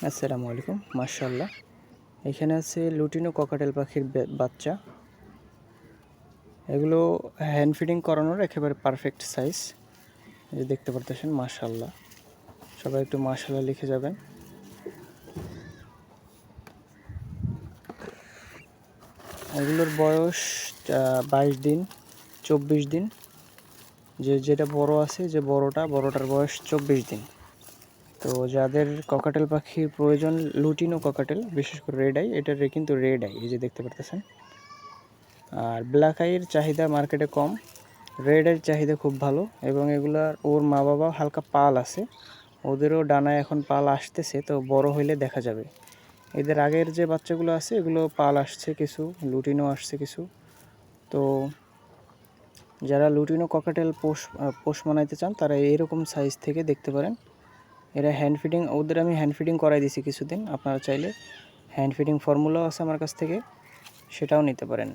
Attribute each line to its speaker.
Speaker 1: আসসালামু আলাইকুম। মাশাআল্লাহ, এখানে আছে লুটিনো ককাটেল পাখির বাচ্চা। এগুলো হ্যান্ড ফিডিং করানোর একেবারে পারফেক্ট সাইজ। এই যে দেখতে পারতেছেন, মাশাআল্লাহ। সবাই একটু মাশাআল্লাহ লিখে যাবেন। এগুলোর বয়স 22 দিন, 24 দিন। যেটা বড় আছে, যে বড়টার বয়স 24 দিন। তো যাদের ককাটেল পাখির প্রয়োজন, লুটিনো ককাটেল, বিশেষ করে রেড আই, এটার কিন্তু রেড আই, এই যে দেখতে পারতেছেন। আর ব্ল্যাক আইয়ের চাহিদা মার্কেটে কম, রেড আইয়ের চাহিদা খুব ভালো। এবং এগুলার ওর মা বাবা হালকা পাল আছে, ওদেরও ডানায় এখন পাল আসতেছে, তো বড় হইলে দেখা যাবে। এদের আগের যে বাচ্চাগুলো আছে এগুলো পাল আসছে কিছু, লুটিনো আসছে কিছু। তো যারা লুটিনো ককাটেল পোষ মানাইতে চান তারা এরকম সাইজ থেকে দেখতে পারেন। এরা হ্যান্ড ফিডিং, ওদের আমি হ্যান্ড ফিডিং করাই দিছি কিছুদিন। আপনারা চাইলে হ্যান্ড ফিডিং ফর্মুলাও আছে আমার কাছ থেকে, সেটাও নিতে পারেন।